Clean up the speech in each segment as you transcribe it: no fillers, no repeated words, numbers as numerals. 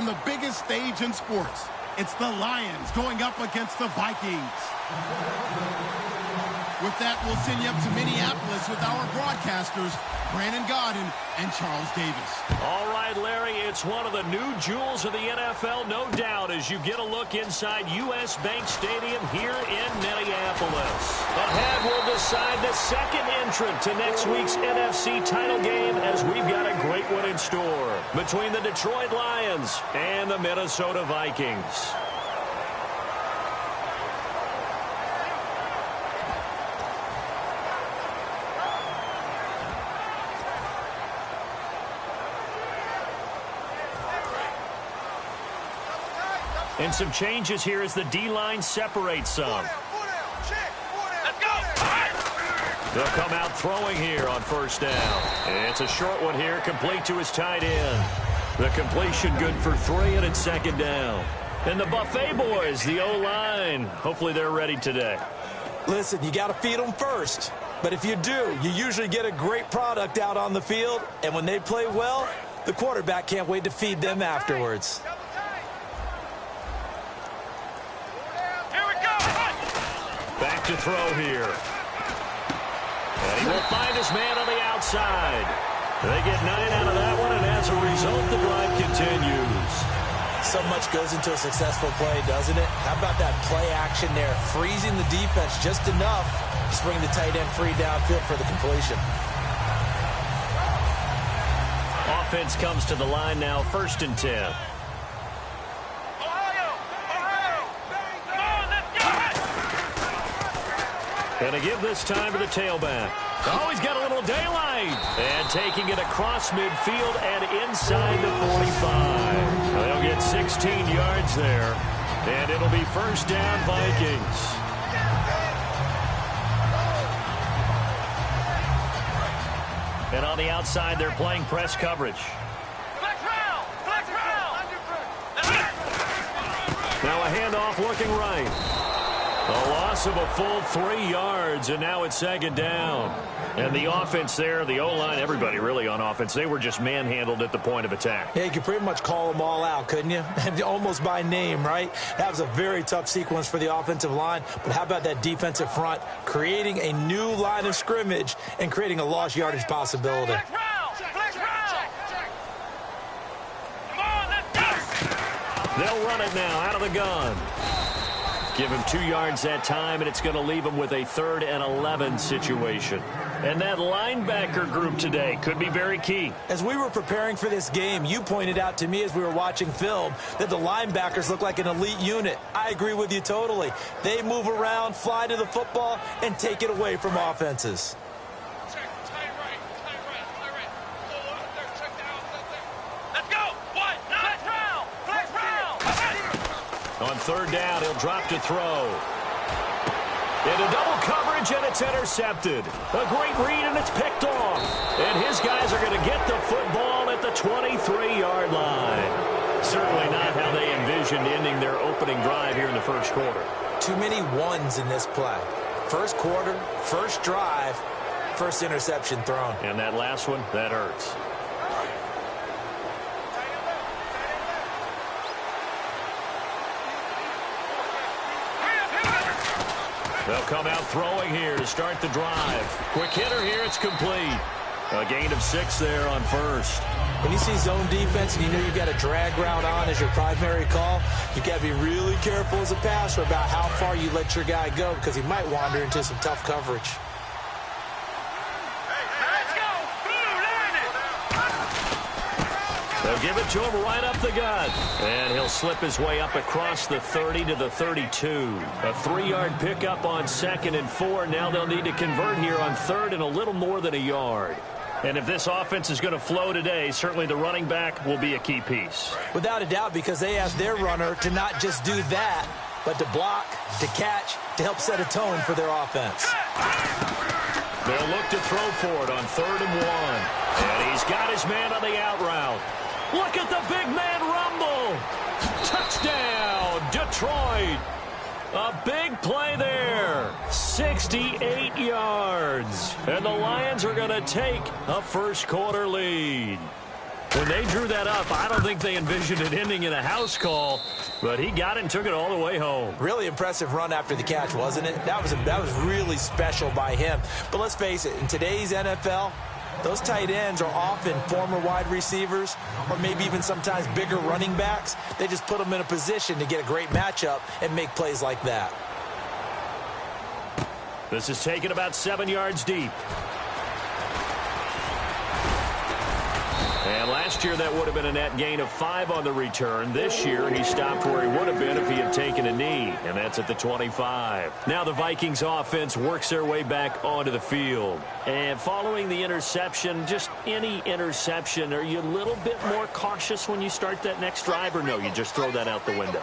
on the biggest stage in sports. It's the Lions going up against the Vikings. With that, we'll send you up to Minneapolis with our broadcasters, Brandon Godden and Charles Davis. All right, Larry, it's one of the new jewels of the NFL, no doubt, as you get a look inside U.S. Bank Stadium here in Minneapolis. Ahead, we'll decide the second entrant to next week's NFC title game, as we've got a great one in store between the Detroit Lions and the Minnesota Vikings. And some changes here as the D-line separates some. They'll come out throwing here on first down. It's a short one here, complete to his tight end. The completion good for 3, and it's second down. And the Buffet boys, the O-line, hopefully they're ready today. Listen, you got to feed them first. But if you do, you usually get a great product out on the field. And when they play well, the quarterback can't wait to feed them afterwards. Back to throw here. And he will find his man on the outside. They get 9 out of that one, and as a result, the drive continues. So much goes into a successful play, doesn't it? How about that play action there? Freezing the defense just enough to bring the tight end free downfield for the completion. Offense comes to the line now, 1st and 10. Going to give this time to the tailback. Oh, he's got a little daylight. And taking it across midfield and inside the 45. They'll get 16 yards there. And it'll be first down, Vikings. And on the outside, they're playing press coverage. Now a handoff looking right. A loss of a full 3 yards, and now it's second down. And the offense there, the O-line, everybody really on offense, they were just manhandled at the point of attack. Yeah, you could pretty much call them all out, couldn't you? Almost by name, right? That was a very tough sequence for the offensive line. But how about that defensive front, creating a new line of scrimmage and creating a lost yardage possibility. They'll run it now out of the gun. Give him 2 yards that time, and it's going to leave him with a 3rd and 11 situation. And that linebacker group today could be very key. As we were preparing for this game, you pointed out to me as we were watching film that the linebackers look like an elite unit. I agree with you totally. They move around, fly to the football, and take it away from offenses. On 3rd down, he'll drop to throw. Into double coverage, and it's intercepted. A great read, and it's picked off. And his guys are going to get the football at the 23-yard line. Certainly not how they envisioned ending their opening drive here in the first quarter. Too many ones in this play. First quarter, first drive, first interception thrown. And that last one, that hurts. They'll come out throwing here to start the drive. Quick hitter here, it's complete. A gain of 6 there on first. When you see zone defense and you know you've got a drag route on as your primary call, you've got to be really careful as a passer about how far you let your guy go because he might wander into some tough coverage. They'll give it to him right up the gut. And he'll slip his way up across the 30 to the 32. A 3-yard pickup on 2nd and 4. Now they'll need to convert here on 3rd and a little more than a yard. And if this offense is going to flow today, certainly the running back will be a key piece. Without a doubt, because they asked their runner to not just do that, but to block, to catch, to help set a tone for their offense. They'll look to throw for it on 3rd and 1. And he's got his man on the out route. Look at the big man rumble. Touchdown, Detroit. A big play there. 68 yards. And the Lions are going to take a first quarter lead. When they drew that up, I don't think they envisioned it ending in a house call, but he got it and took it all the way home. Really impressive run after the catch, wasn't it? That was really special by him. But let's face it, in today's NFL, those tight ends are often former wide receivers or maybe even sometimes bigger running backs. They just put them in a position to get a great matchup and make plays like that. This is taken about 7 yards deep. And last year, that would have been a net gain of 5 on the return. This year, he stopped where he would have been if he had taken a knee, and that's at the 25. Now the Vikings offense works their way back onto the field. And following the interception, just any interception, are you a little bit more cautious when you start that next drive, or no, you just throw that out the window?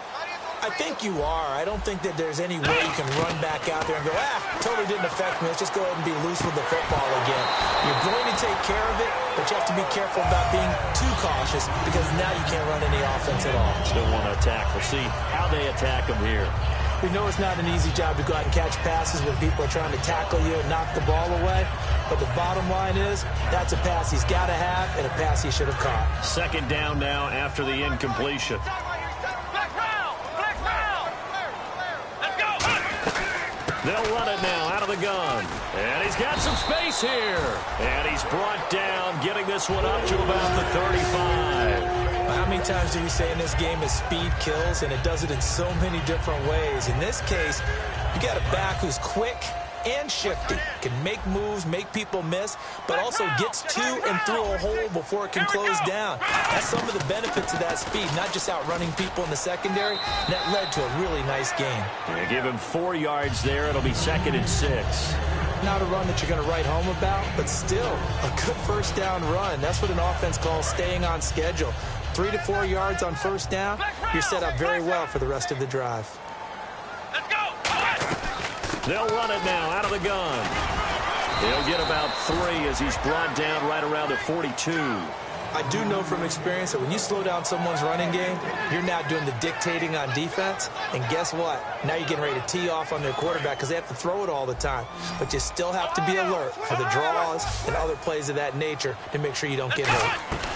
I think you are. I don't think that there's any way you can run back out there and go, totally didn't affect me. Let's just go ahead and be loose with the football again. You're going to take care of it, but you have to be careful about being too cautious because now you can't run any offense at all. Still want to attack. We'll see how they attack them here. We know it's not an easy job to go out and catch passes when people are trying to tackle you and knock the ball away. But the bottom line is that's a pass he's got to have and a pass he should have caught. Second down now after the incompletion. They'll run it now out of the gun. And he's got some space here. And he's brought down, getting this one up to about the 35. How many times do we say in this game is speed kills, and it does it in so many different ways. In this case, you got a back who's quick and shifty, can make moves, make people miss, but also gets to and through a hole before it can close down. That's some of the benefits of that speed, not just outrunning people in the secondary. And that led to a really nice game. They give him 4 yards there. It'll be 2nd and 6. Not a run that you're going to write home about, but still a good first down run. That's what an offense calls staying on schedule. 3 to 4 yards on first down, you're set up very well for the rest of the drive. They'll run it now out of the gun. He'll get about 3 as he's brought down right around the 42. I do know from experience that when you slow down someone's running game, you're now doing the dictating on defense. And guess what? Now you're getting ready to tee off on their quarterback because they have to throw it all the time. But you still have to be alert for the draws and other plays of that nature to make sure you don't get hurt.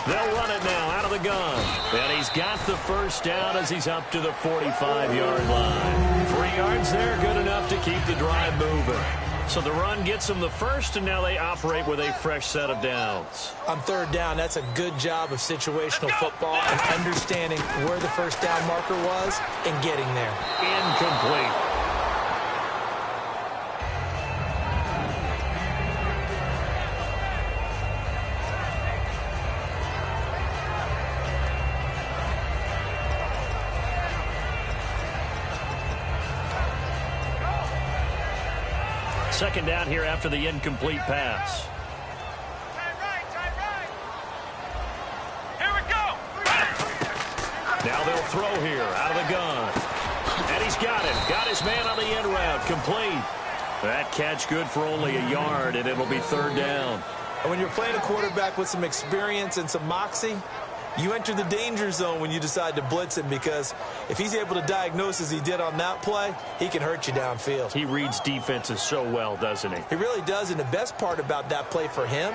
They'll run it now out of the gun. And he's got the first down as he's up to the 45-yard line. 3 yards there, good enough to keep the drive moving. So the run gets them the first, and now they operate with a fresh set of downs. On third down, that's a good job of situational football and understanding where the first down marker was and getting there. Incomplete. Second down here after the incomplete pass. Here we go. Now they'll throw here out of the gun. And he's got it. Got his man on the end route. Complete. That catch good for only a yard, and it'll be 3rd down. And when you're playing a quarterback with some experience and some moxie, you enter the danger zone when you decide to blitz him, because if he's able to diagnose as he did on that play, he can hurt you downfield. He reads defenses so well, doesn't he? He really does, and the best part about that play for him,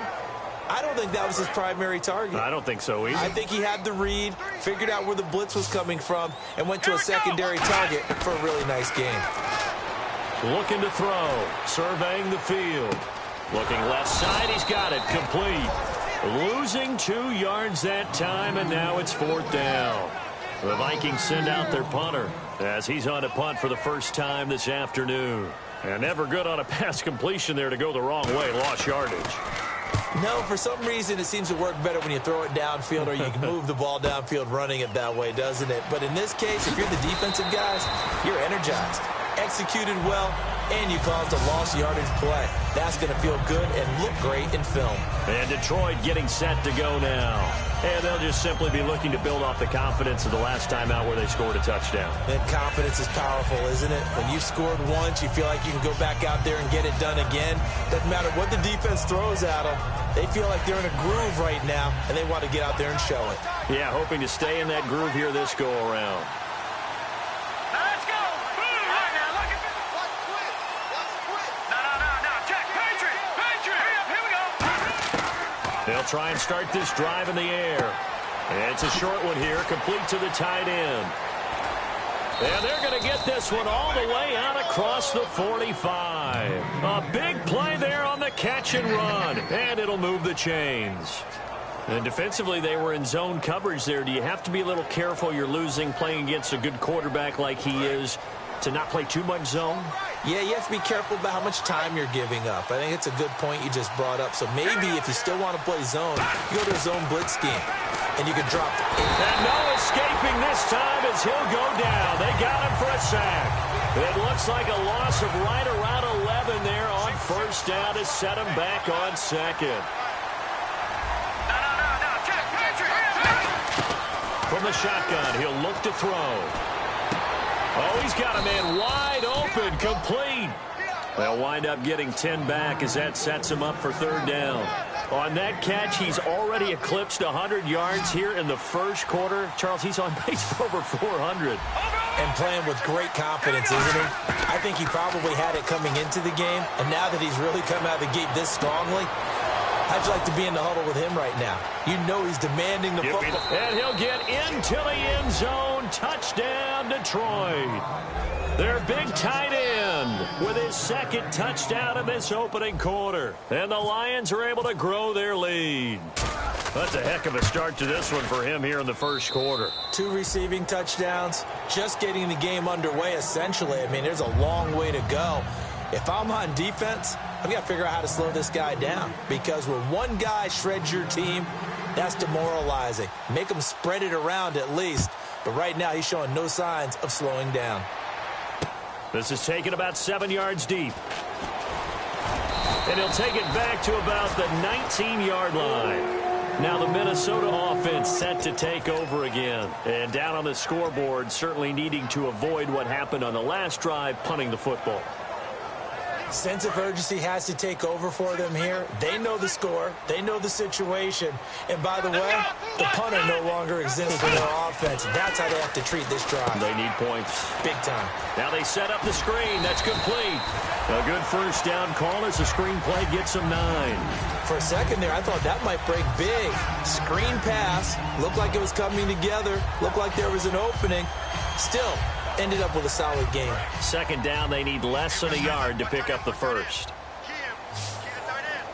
I don't think that was his primary target. I don't think so either. I think he had the read, figured out where the blitz was coming from, and went to a secondary target for a really nice game. Looking to throw, surveying the field. Looking left side, he's got it, complete. Losing 2 yards that time, and now it's 4th down. The Vikings send out their punter as he's on a punt for the first time this afternoon. And never good on a pass completion there to go the wrong way, lost yardage. No, for some reason it seems to work better when you throw it downfield or you can move the ball downfield running it that way, doesn't it? But in this case, if you're the defensive guys, you're energized, executed well, and you caused a lost yardage play. That's going to feel good and look great in film. And Detroit getting set to go now. And they'll just simply be looking to build off the confidence of the last time out where they scored a touchdown. And confidence is powerful, isn't it? When you've scored once, you feel like you can go back out there and get it done again. Doesn't matter what the defense throws at them. They feel like they're in a groove right now, and they want to get out there and show it. Yeah, hoping to stay in that groove here this go-around. Let's go. Boom. Right now, look at this. Let's quit. No. Jack, Patriot. Hurry up. Here we go. They'll try and start this drive in the air. And it's a short one here, complete to the tight end. And they're going to get this one all the way out across the 45. A big play there on the catch and run. And it'll move the chains. And defensively, they were in zone coverage there. Do you have to be a little careful? You're losing playing against a good quarterback like he is to not play too much zone? Yeah, you have to be careful about how much time you're giving up. I think it's a good point you just brought up. So maybe if you still want to play zone, you go to a zone blitz scheme, and you can drop it. And no escaping this time as he'll go down. They got him for a sack. It looks like a loss of right around 11 there on first down to set him back on second. From the shotgun, he'll look to throw. Oh, he's got a man wide open, complete. They'll wind up getting 10 back as that sets him up for third down. On that catch, he's already eclipsed 100 yards here in the first quarter. Charles, he's on pace for over 400. And playing with great confidence, isn't he? I think he probably had it coming into the game, and now that he's really come out of the gate this strongly, how'd you like to be in the huddle with him right now? You know he's demanding the football. And he'll get into the end zone. Touchdown, Detroit. Their big tight end with his second touchdown in this opening quarter. And the Lions are able to grow their lead. That's a heck of a start to this one for him here in the first quarter. 2 receiving touchdowns, just getting the game underway essentially. I mean, there's a long way to go. If I'm on defense, I've got to figure out how to slow this guy down, because when one guy shreds your team, that's demoralizing. Make him spread it around at least. But right now, he's showing no signs of slowing down. This is taken about 7 yards deep. And he'll take it back to about the 19-yard line. Now the Minnesota offense set to take over again. And down on the scoreboard, certainly needing to avoid what happened on the last drive, punting the football. Sense of urgency has to take over for them here. They know the score. They know the situation. And by the way, the punter no longer exists for their offense. That's how they have to treat this drive. They need points. Big time. Now they set up the screen. That's complete. A good first down call as the screen play gets them 9. For a second there, I thought that might break big. Screen pass. Looked like it was coming together. Looked like there was an opening. Still, ended up with a solid game. Second down, they need less than a yard to pick up the first.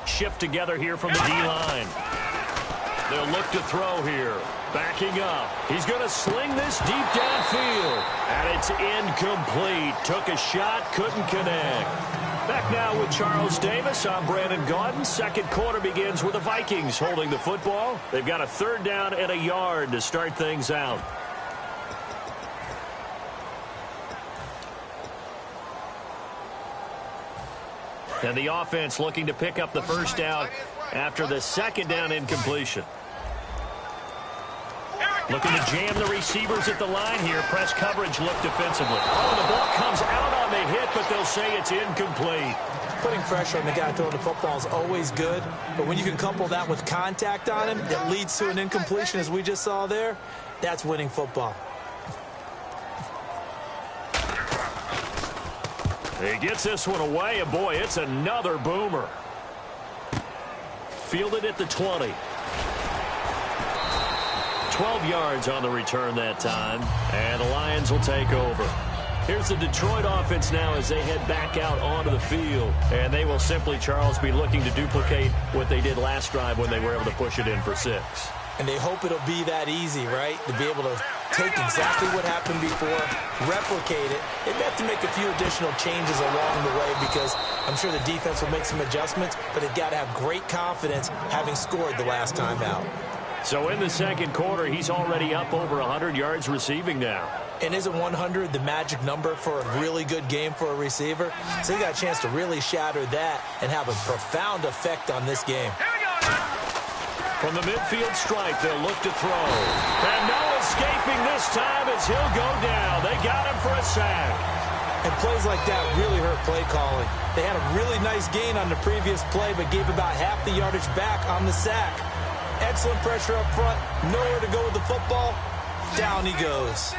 Shift together here from the D-line. They'll look to throw here. Backing up. He's going to sling this deep downfield. And it's incomplete. Took a shot, couldn't connect. Back now with Charles Davis. I'm Brandon Gaudin. Second quarter begins with the Vikings holding the football. They've got a third down and a yard to start things out. And the offense looking to pick up the first down after the second down incompletion. Looking to jam the receivers at the line here. Press coverage look defensively. Oh, the ball comes out on the hit, but they'll say it's incomplete. Putting pressure on the guy throwing the football is always good, but when you can couple that with contact on him that leads to an incompletion, as we just saw there, that's winning football. He gets this one away, and boy, it's another boomer. Fielded at the 20. 12 yards on the return that time, and the Lions will take over. Here's the Detroit offense now as they head back out onto the field, and they will simply, Charles, be looking to duplicate what they did last drive when they were able to push it in for 6. And they hope it'll be that easy, right? To be able to take exactly what happened before, replicate it. They have to make a few additional changes along the way because I'm sure the defense will make some adjustments, but they've got to have great confidence having scored the last time out. So in the second quarter, he's already up over 100 yards receiving now. And isn't 100 the magic number for a really good game for a receiver? So he got a chance to really shatter that and have a profound effect on this game. From the midfield stripe, they'll look to throw. And no escaping this time as he'll go down. They got him for a sack. And plays like that really hurt play calling. They had a really nice gain on the previous play, but gave about half the yardage back on the sack. Excellent pressure up front. Nowhere to go with the football. Down he goes.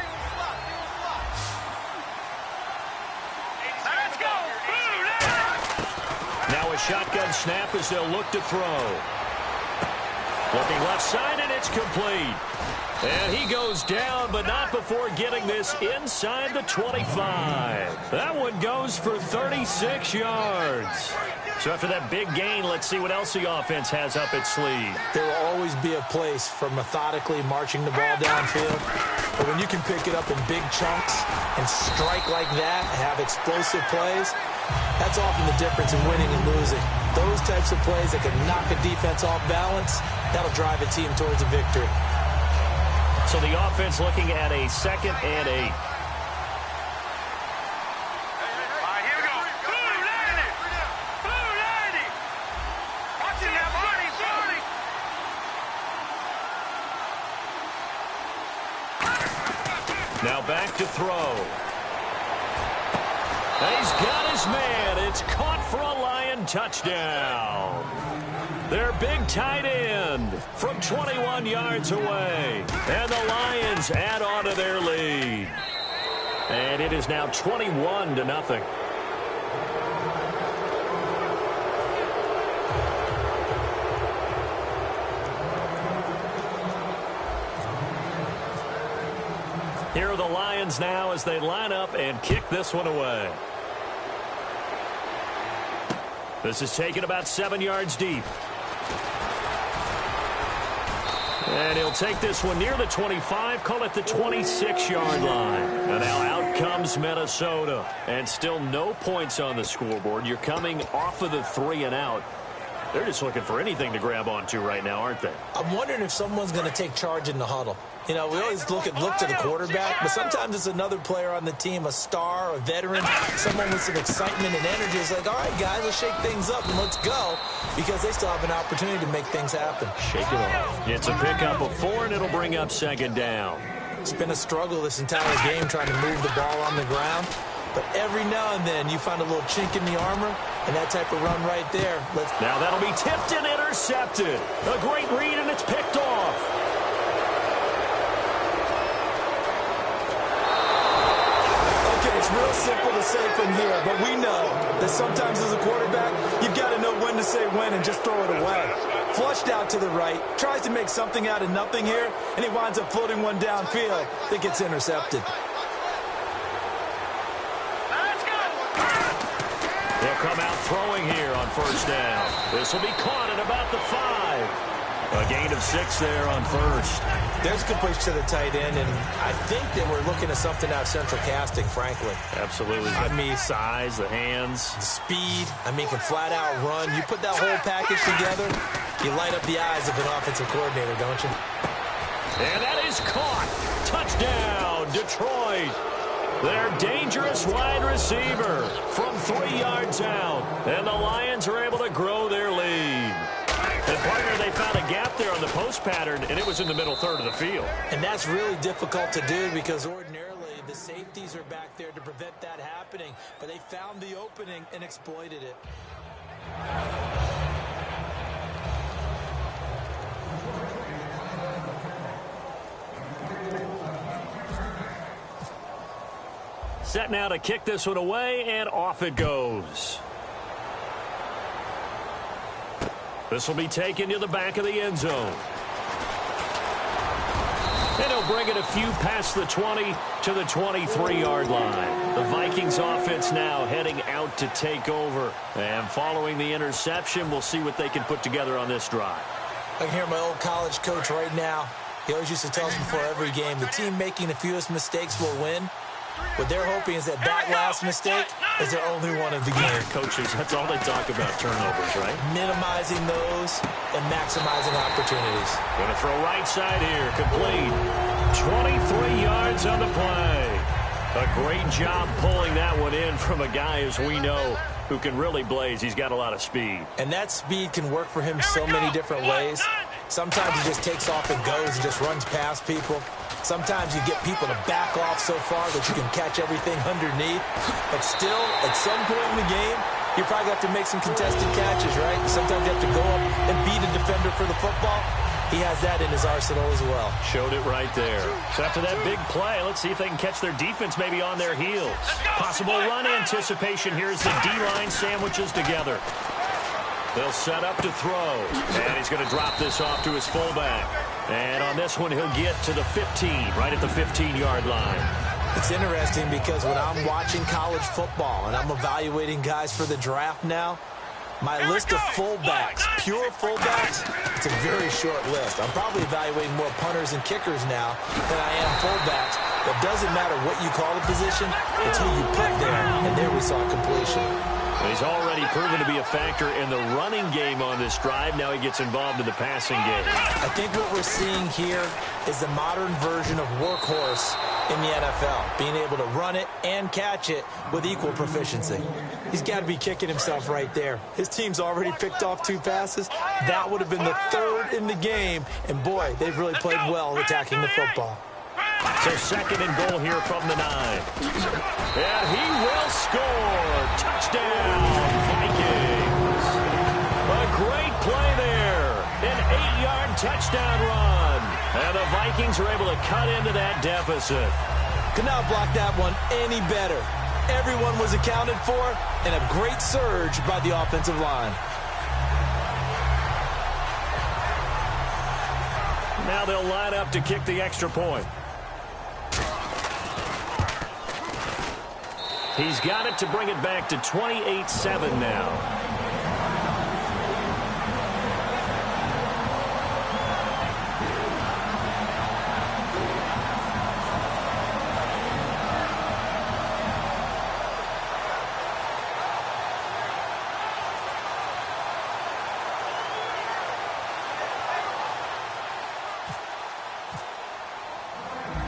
Now a shotgun snap as they'll look to throw. Looking left side, and it's complete. And he goes down, but not before getting this inside the 25. That one goes for 36 yards. So after that big gain, let's see what else the offense has up its sleeve. There will always be a place for methodically marching the ball downfield. But when you can pick it up in big chunks and strike like that, have explosive plays, that's often the difference in winning and losing. Those types of plays that can knock a defense off balance, that'll drive a team towards a victory. So the offense looking at a 2nd and 8. Now back to throw. He's got his man. It's caught for a Lion touchdown. Their big tight end from 21 yards away. And the Lions add on to their lead. And it is now 21-0. Here are the Lions now as they line up and kick this one away. This is taken about 7 yards deep. And he'll take this one near the 25, call it the 26-yard line. And now out comes Minnesota. And still no points on the scoreboard. You're coming off of the 3 and out. They're just looking for anything to grab onto right now, aren't they? I'm wondering if someone's going to take charge in the huddle. You know, we always look to the quarterback, but sometimes it's another player on the team, a star, a veteran, someone with some excitement and energy. It's like, all right, guys, let's shake things up and let's go, because they still have an opportunity to make things happen. Shake it off. It's a pickup of 4, and it'll bring up 2nd down. It's been a struggle this entire game trying to move the ball on the ground. But every now and then you find a little chink in the armor, and that type of run right there. Now that'll be tipped and intercepted. A great read, and it's picked off. Okay, it's real simple to say from here, but we know that sometimes as a quarterback, you've got to know when to say when and just throw it away. Flushed out to the right, tries to make something out of nothing here, and he winds up floating one downfield that gets intercepted. They'll come out throwing here on 1st down. This will be caught at about the 5. A gain of 6 there on 1st. There's a good push to the tight end, and I think that we're looking at something out of central casting, frankly. Absolutely. I mean, size, the hands. The speed. I mean, can flat out run. You put that whole package together, you light up the eyes of an offensive coordinator, don't you? And that is caught. Touchdown, Detroit. Their dangerous wide receiver from 3 yards out. And the Lions are able to grow their lead. And, partner, they found a gap there on the post pattern, and it was in the middle third of the field. And that's really difficult to do because ordinarily the safeties are back there to prevent that happening. But they found the opening and exploited it. Set now to kick this one away, and off it goes. This will be taken to the back of the end zone. And he'll bring it a few past the 20 to the 23-yard line. The Vikings offense now heading out to take over. And following the interception, we'll see what they can put together on this drive. I can hear my old college coach right now. He always used to tell us before every game, the team making the fewest mistakes will win. What they're hoping is that last mistake is their only one of the game. Coaches, that's all they talk about, turnovers, right? Minimizing those and maximizing opportunities. Going to throw right side here, complete. 23 yards on the play. A great job pulling that one in from a guy, as we know, who can really blaze. He's got a lot of speed. And that speed can work for him so many different ways. Sometimes he just takes off and goes and just runs past people. Sometimes you get people to back off so far that you can catch everything underneath. But still, at some point in the game, you probably have to make some contested catches, right? Sometimes you have to go up and beat a defender for the football. He has that in his arsenal as well. Showed it right there. So after that big play, let's see if they can catch their defense maybe on their heels. Possible run anticipation here as the D-line sandwiches together. They'll set up to throw. And he's going to drop this off to his fullback. And on this one, he'll get to the 15, right at the 15-yard line. It's interesting because when I'm watching college football and I'm evaluating guys for the draft now, my list of fullbacks, pure fullbacks, it's a very short list. I'm probably evaluating more punters and kickers now than I am fullbacks. But it doesn't matter what you call the position, it's who you put there. And there we saw completion. He's already proven to be a factor in the running game on this drive. Now he gets involved in the passing game. I think what we're seeing here is the modern version of workhorse in the NFL, being able to run it and catch it with equal proficiency. He's got to be kicking himself right there. His team's already picked off 2 passes. That would have been the 3rd in the game, and boy, they've really played well attacking the football. So 2nd and goal here from the 9. And he will score. Touchdown, Vikings. A great play there. An 8-yard touchdown run. And the Vikings are able to cut into that deficit. Could not block that one any better. Everyone was accounted for, and a great surge by the offensive line. Now they'll line up to kick the extra point. He's got it to bring it back to 28-7 now.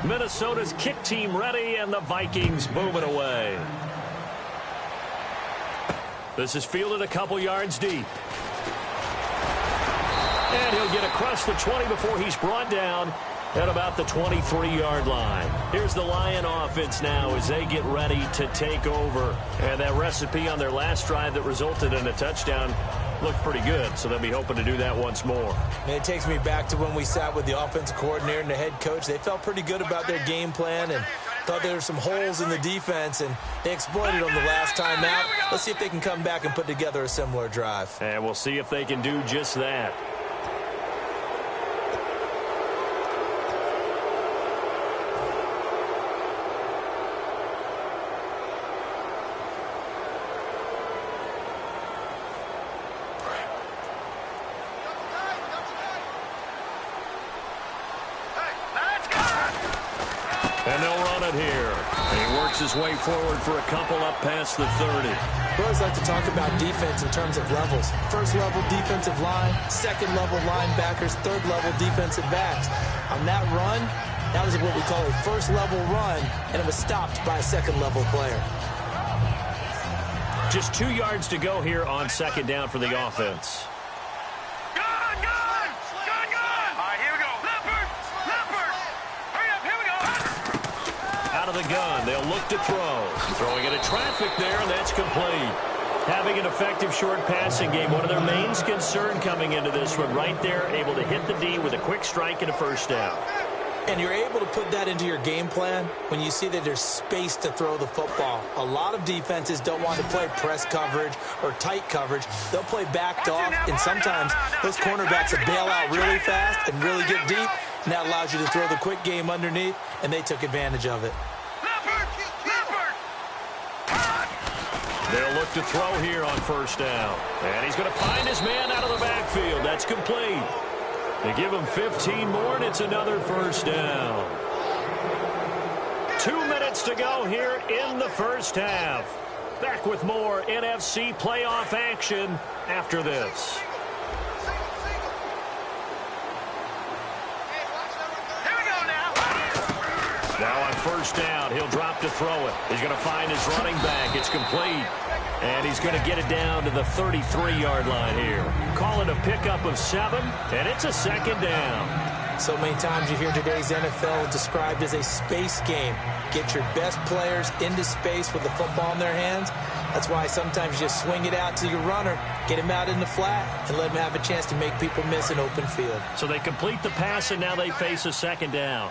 Minnesota's kick team ready, and the Vikings moving away. This is fielded a couple yards deep. And he'll get across the 20 before he's brought down at about the 23-yard line. Here's the Lion offense now as they get ready to take over. And that recipe on their last drive that resulted in a touchdown looked pretty good, so they'll be hoping to do that once more. And it takes me back to when we sat with the offensive coordinator and the head coach. They felt pretty good about their game plan and thought there were some holes in the defense, and they exploited them the last time out. Let's see if they can come back and put together a similar drive. And we'll see if they can do just that. And they'll run it here. And he works his way forward for a couple up past the 30. We always like to talk about defense in terms of levels. First level defensive line, second level linebackers, third level defensive backs. On that run, that was what we call a first level run, and it was stopped by a second level player. Just 2 yards to go here on 2nd down for the offense. Out of the gun, they'll look to throw. Throwing into traffic there, and that's complete. Having an effective short passing game, one of their main concern coming into this one, right there, able to hit the D with a quick strike and a first down. And you're able to put that into your game plan when you see that there's space to throw the football. A lot of defenses don't want to play press coverage or tight coverage. They'll play backed off, and sometimes those cornerbacks will bail out really fast and really get deep, and that allows you to throw the quick game underneath, and they took advantage of it. They'll look to throw here on first down. And he's going to find his man out of the backfield. That's complete. They give him 15 more, and it's another first down. 2 minutes to go here in the first half. Back with more NFC playoff action after this. Now on first down, he'll drop to throw it. He's going to find his running back. It's complete. And he's going to get it down to the 33-yard line here. Call it a pickup of 7, and it's a 2nd down. So many times you hear today's NFL described as a space game. Get your best players into space with the football in their hands. That's why sometimes you just swing it out to your runner, get him out in the flat, and let him have a chance to make people miss an open field. So they complete the pass, and now they face a 2nd down.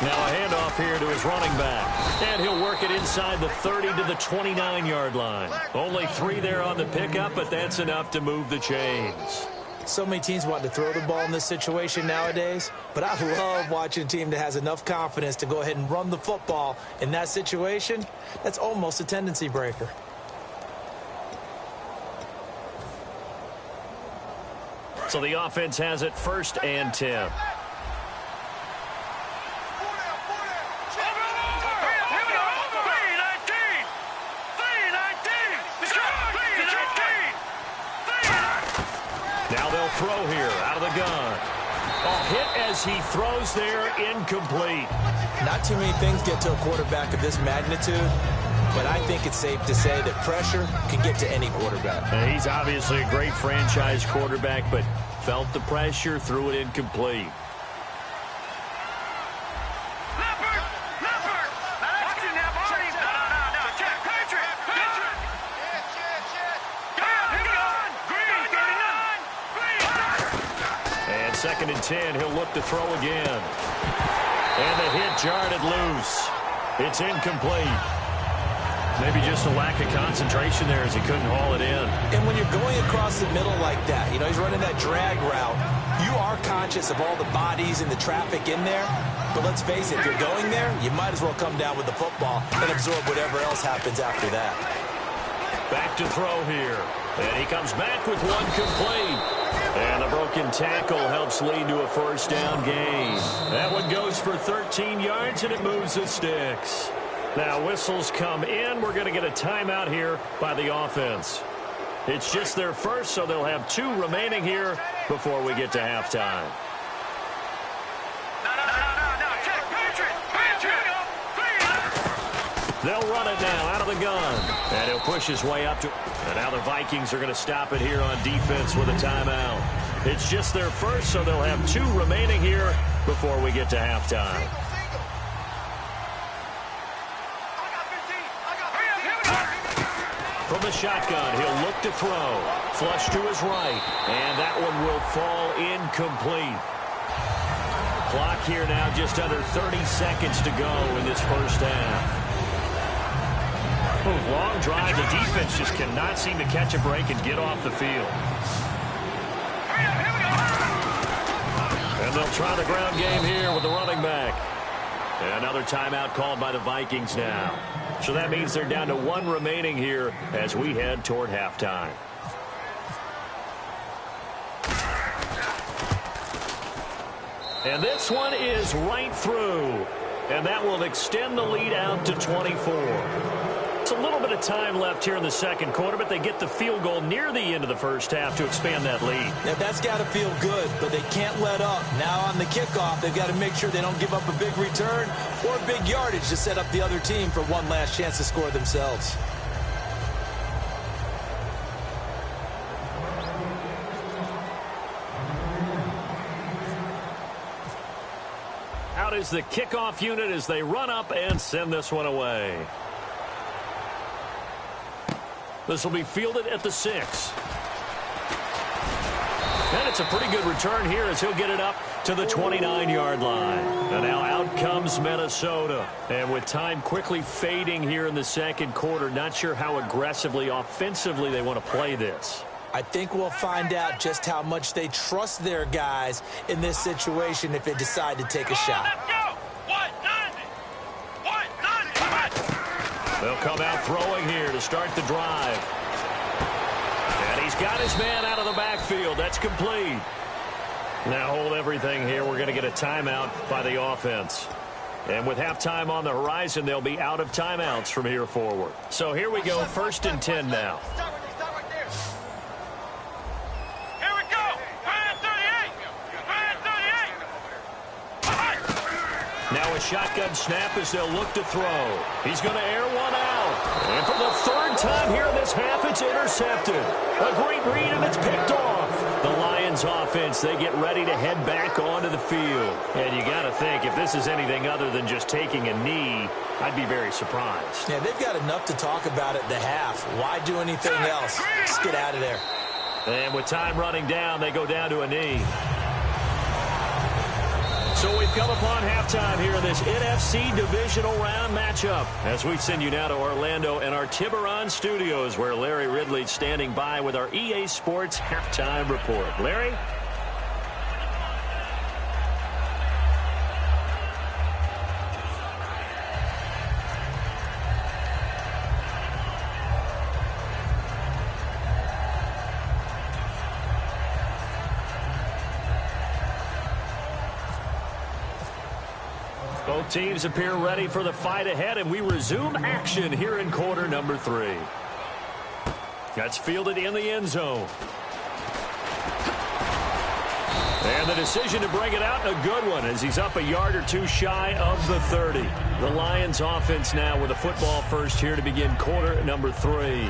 Now a handoff off here to his running back. And he'll work it inside the 30 to the 29-yard line. Only 3 there on the pickup, but that's enough to move the chains. So many teams want to throw the ball in this situation nowadays, but I love watching a team that has enough confidence to go ahead and run the football in that situation. That's almost a tendency breaker. So the offense has it 1st and 10. Now they'll throw here out of the gun. A hit as he throws there, incomplete. Not too many things get to a quarterback of this magnitude, but I think it's safe to say that pressure can get to any quarterback. He's obviously a great franchise quarterback, but felt the pressure, threw it incomplete. And 2nd and 10, he'll look to throw again. And the hit jarred it loose. It's incomplete. Maybe just a lack of concentration there as he couldn't haul it in. And when you're going across the middle like that, you know, he's running that drag route, you are conscious of all the bodies and the traffic in there. But let's face it, if you're going there, you might as well come down with the football and absorb whatever else happens after that. Back to throw here. And he comes back with one complete. And the broken tackle helps lead to a 1st down gain. That one goes for 13 yards, and it moves the sticks. Now whistles come in. We're going to get a timeout here by the offense. It's just their first, so they'll have 2 remaining here before we get to halftime. They'll run it now out of the gun. And he'll push his way up to... And now the Vikings are going to stop it here on defense with a timeout. It's just their first, so they'll have 2 remaining here before we get to halftime. From the shotgun, he'll look to throw. Flush to his right. And that one will fall incomplete. Clock here now just under 30 seconds to go in this 1st half. Long drive. The defense just cannot seem to catch a break and get off the field. And they'll try the ground game here with the running back. And another timeout called by the Vikings now. So that means they're down to 1 remaining here as we head toward halftime. And this one is right through. And that will extend the lead out to 24. It's a little bit of time left here in the 2nd quarter, but they get the field goal near the end of the 1st half to expand that lead. Now, that's got to feel good, but they can't let up. Now on the kickoff, they've got to make sure they don't give up a big return or big yardage to set up the other team for one last chance to score themselves. Out is the kickoff unit as they run up and send this one away. This will be fielded at the 6. And it's a pretty good return here as he'll get it up to the 29-yard line. And now out comes Minnesota. And with time quickly fading here in the 2nd quarter, not sure how aggressively, offensively they want to play this. I think we'll find out just how much they trust their guys in this situation if they decide to take a shot. They'll come out throwing here to start the drive. And he's got his man out of the backfield. That's complete. Now hold everything here. We're going to get a timeout by the offense. And with halftime on the horizon, they'll be out of timeouts from here forward. So here we go, 1st and 10 now. Now a shotgun snap as they'll look to throw. He's going to air one out. And for the 3rd time here in this half, it's intercepted. A great read, and it's picked off. The Lions offense, they get ready to head back onto the field. And you got to think, if this is anything other than just taking a knee, I'd be very surprised. Yeah, they've got enough to talk about at the half. Why do anything else? Just get out of there. And with time running down, they go down to a knee. So with come upon halftime here in this NFC Divisional Round matchup. As we send you now to Orlando and our Tiburon studios, where Larry Ridley's standing by with our EA Sports Halftime Report. Larry? Both teams appear ready for the fight ahead, and we resume action here in quarter number 3. That's fielded in the end zone. And the decision to bring it out, a good one, as he's up a yard or two shy of the 30. The Lions offense now with a football first here to begin quarter number 3.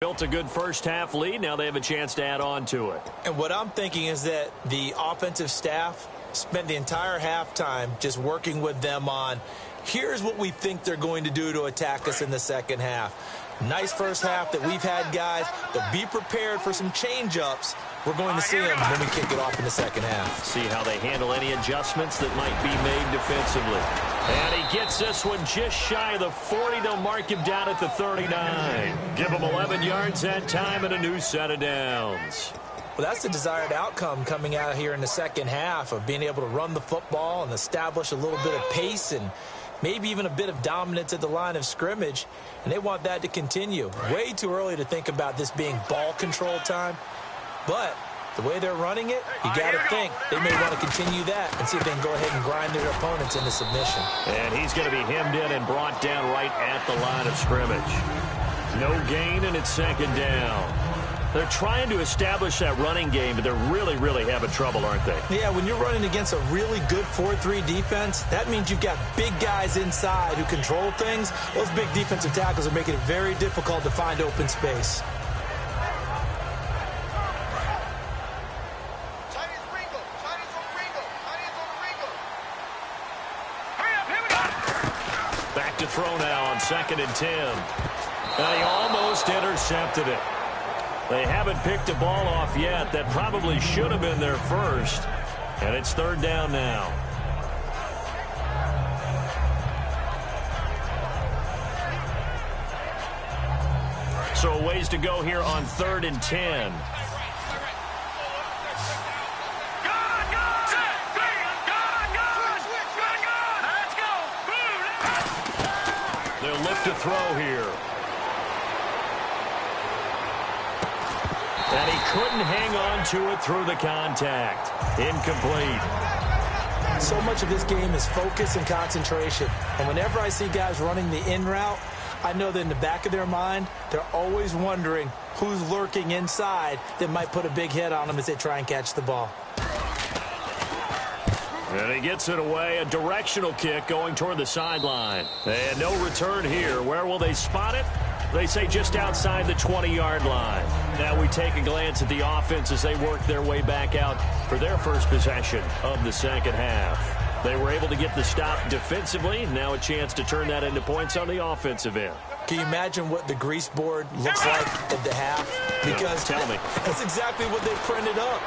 Built a good first-half lead. Now they have a chance to add on to it. And what I'm thinking is that the offensive staff spent the entire halftime just working with them on, here's what we think they're going to do to attack us in the second half. Nice first half that we've had, guys, but be prepared for some change-ups. We're going to see them when we kick it off in the second half. See how they handle any adjustments that might be made defensively. And he gets this one just shy of the 40. They'll mark him down at the 39. Give him 11 yards that time and a new set of downs. Well, that's the desired outcome coming out here in the second half, of being able to run the football and establish a little bit of pace and maybe even a bit of dominance at the line of scrimmage, and they want that to continue. Way too early to think about this being ball control time, but the way they're running it, you got to think they may want to continue that and see if they can go ahead and grind their opponents into submission. And he's going to be hemmed in and brought down right at the line of scrimmage. No gain, and it's second down. They're trying to establish that running game, but they're really having trouble, aren't they? Yeah, when you're running against a really good 4-3 defense, that means you've got big guys inside who control things. Those big defensive tackles are making it very difficult to find open space. Back to throw now on 2nd and 10. And he almost intercepted it. They haven't picked a ball off yet. That probably should have been their first. And it's 3rd down now. So a ways to go here on 3rd and 10. They'll look to throw here. And he couldn't hang on to it through the contact. Incomplete. So much of this game is focus and concentration. And whenever I see guys running the in route, I know that in the back of their mind, they're always wondering who's lurking inside that might put a big hit on them as they try and catch the ball. And he gets it away. A directional kick going toward the sideline. And no return here. Where will they spot it? They say just outside the 20-yard line. Now we take a glance at the offense as they work their way back out for their first possession of the second half. They were able to get the stop defensively. Now a chance to turn that into points on the offensive end. Can you imagine what the grease board looks like at the half? Because tell me. That's exactly what they printed up.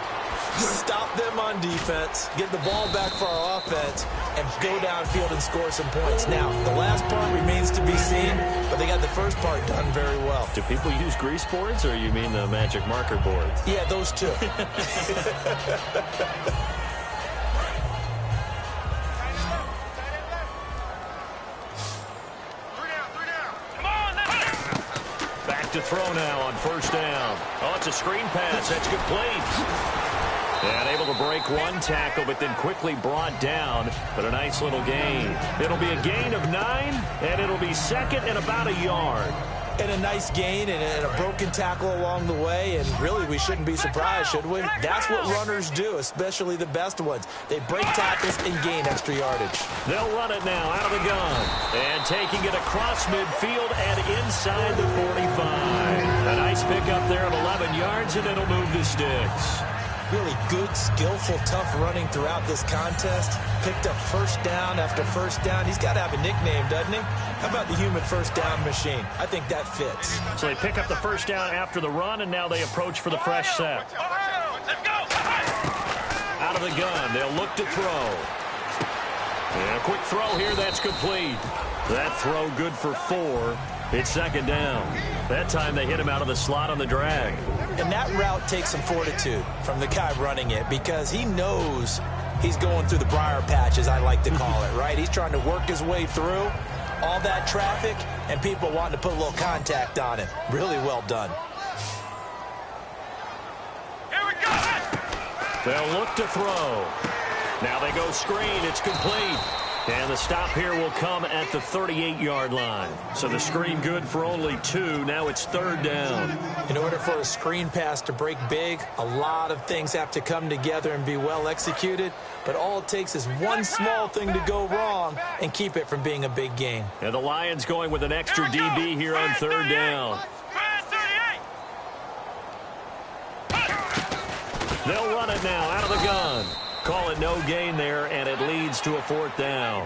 Stop them on defense, get the ball back for our offense, and go downfield and score some points. Now, the last part remains to be seen, but they got the first part done very well. Do people use grease boards, or you mean the magic marker boards? Yeah, those two. Back to throw now on first down. Oh, it's a screen pass. That's complete. And able to break one tackle, but then quickly brought down. But a nice little gain. It'll be a gain of 9, and it'll be second and about a yard. And a nice gain and a broken tackle along the way, and really we shouldn't be surprised, should we? That's what runners do, especially the best ones. They break tackles and gain extra yardage. They'll run it now out of the gun. And taking it across midfield and inside the 45. A nice pickup there at 11 yards, and it'll move the sticks. Really good, skillful, tough running throughout this contest. Picked up first down after first down. He's got to have a nickname, doesn't he? How about the human first down machine? I think that fits. So they pick up the first down after the run, and now they approach for the fresh set. Out of the gun, they'll look to throw. And a quick throw here, that's complete. That throw good for 4. It's second down. That time they hit him out of the slot on the drag. And that route takes some fortitude from the guy running it, because he knows he's going through the briar patch, as I like to call it, right? He's trying to work his way through all that traffic and people wanting to put a little contact on him. Really well done. Here we go. They'll look to throw. Now they go screen. It's complete. And the stop here will come at the 38-yard line. So the screen good for only 2. Now it's third down. In order for a screen pass to break big, a lot of things have to come together and be well executed. But all it takes is one small thing to go wrong and keep it from being a big gain. And the Lions going with an extra DB here on third down. They'll run it now out of the gun. Call it no gain there, and it leads to a fourth down.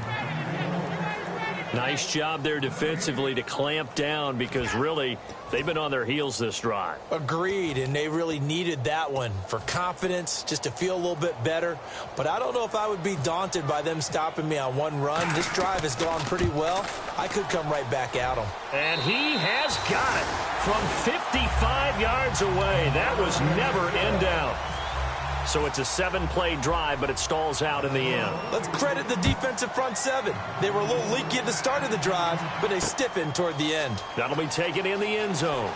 Nice job there defensively to clamp down, because really they've been on their heels this drive. Agreed, and they really needed that one for confidence, just to feel a little bit better. But I don't know if I would be daunted by them stopping me on one run. This drive has gone pretty well. I could come right back at them. And he has got it from 55 yards away. That was never in doubt. So it's a 7-play drive, but it stalls out in the end. Let's credit the defensive front 7. They were a little leaky at the start of the drive, but they stiffened toward the end. That'll be taken in the end zone.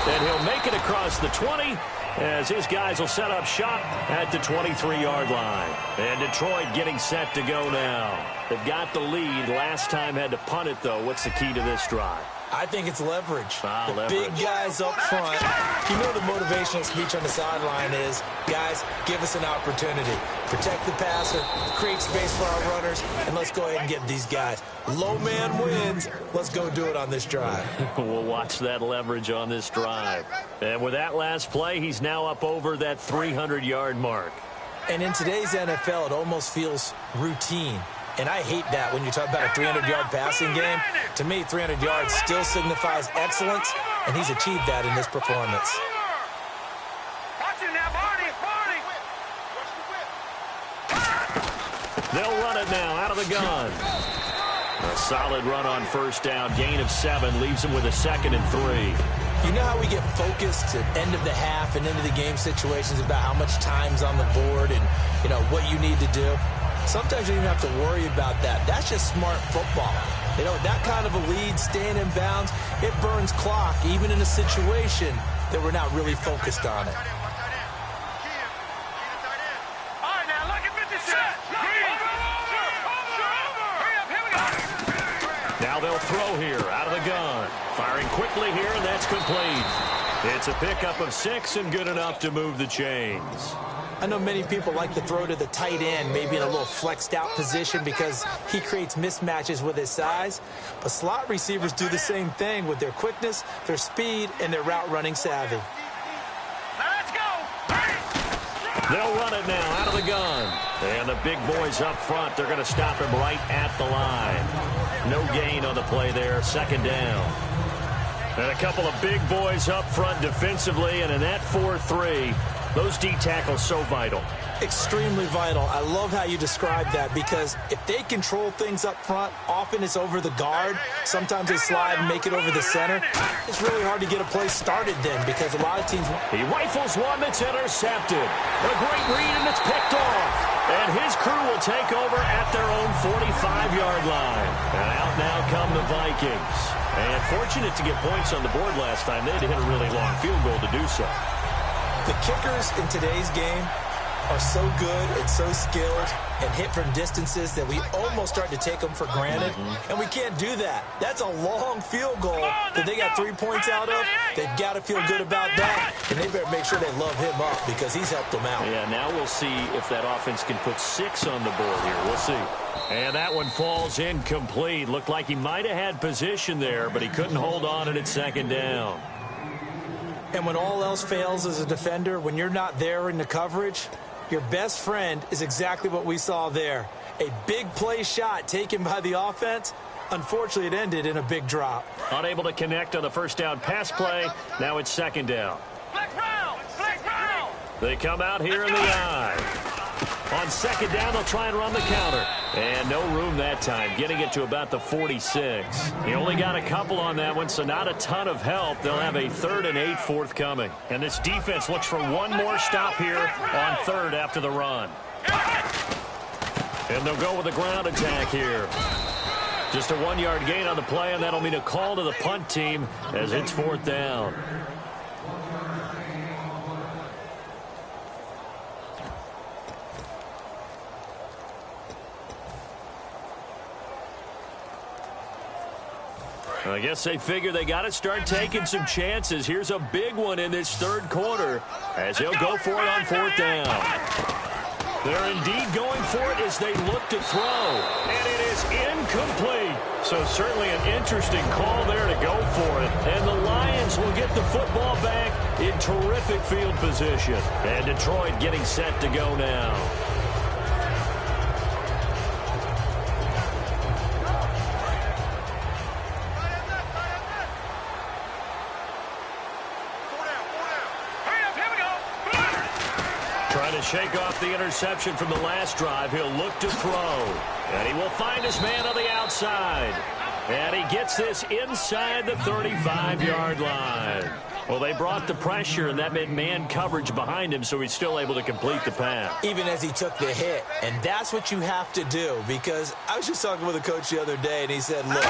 And he'll make it across the 20 as his guys will set up shop at the 23-yard line. And Detroit getting set to go now. They've got the lead. Last time had to punt it, though. What's the key to this drive? I think it's leverage. The Leverage. big guys up front. You know the motivational speech on the sideline is, guys, give us an opportunity. Protect the passer, create space for our runners, and let's go ahead and get these guys. Low man wins. Let's go do it on this drive. We'll watch that leverage on this drive. And with that last play, he's now up over that 300-yard mark. And in today's NFL, it almost feels routine. And I hate that when you talk about a 300-yard passing game. To me, 300 yards still signifies excellence, and he's achieved that in this performance. Watch it now, Barney. They'll run it now out of the gun. A solid run on first down. Gain of 7 leaves him with a 2nd and 3. You know how we get focused at end of the half and into the game situations about how much time's on the board and, you know, what you need to do? Sometimes you don't even have to worry about that. That's just smart football. You know, that kind of a lead, staying in bounds, it burns clock, even in a situation that we're not really focused on it. All right, now look at 50 set. Now they'll throw here out of the gun. Firing quickly here, and that's complete. It's a pickup of 6 and good enough to move the chains. I know many people like to throw to the tight end, maybe in a little flexed out position because he creates mismatches with his size. But slot receivers do the same thing with their quickness, their speed, and their route running savvy. Let's go. They'll run it now out of the gun. And the big boys up front, they're going to stop him right at the line. No gain on the play there, 2nd down. And a couple of big boys up front defensively, and in that 4-3, Those D tackles so vital. Extremely vital. I love how you describe that because if they control things up front, often it's over the guard. Sometimes they slide and make it over the center. It's really hard to get a play started then because a lot of teams... He rifles one that's intercepted. A great read, and it's picked off. And his crew will take over at their own 45-yard line. And out now come the Vikings. And fortunate to get points on the board last time. They had to hit a really long field goal to do so. The kickers in today's game are so good and so skilled and hit from distances that we almost start to take them for granted, and we can't do that. That's a long field goal that they got 3 points out of. They've got to feel good about that, and they better make sure they love him up because he's helped them out. Yeah, now we'll see if that offense can put 6 on the board here. We'll see. And that one falls incomplete. Looked like he might have had position there, but he couldn't hold on at second down. And when all else fails as a defender, when you're not there in the coverage, your best friend is exactly what we saw there. A big play shot taken by the offense. Unfortunately, it ended in a big drop. Unable to connect on the first down pass play. Now it's second down. They come out here in the eye. On second down, they'll try and run the counter. And no room that time, getting it to about the 46. He only got a couple on that one, so not a ton of help. They'll have a 3rd and 8 forthcoming. And this defense looks for one more stop here on 3rd after the run. And they'll go with a ground attack here. Just a 1-yard gain on the play, and that'll mean a call to the punt team as it's 4th down. I guess they figure they got to start taking some chances. Here's a big one in this 3rd quarter as he'll go for it on 4th down. They're indeed going for it as they look to throw. And it is incomplete. So certainly an interesting call there to go for it. And the Lions will get the football back in terrific field position. And Detroit getting set to go now. Shake off the interception from the last drive. He'll look to throw. And he will find his man on the outside. And he gets this inside the 35-yard line. Well, they brought the pressure, and that meant man coverage behind him, so he's still able to complete the pass. Even as he took the hit. And that's what you have to do, because I was just talking with a coach the other day, and he said, look,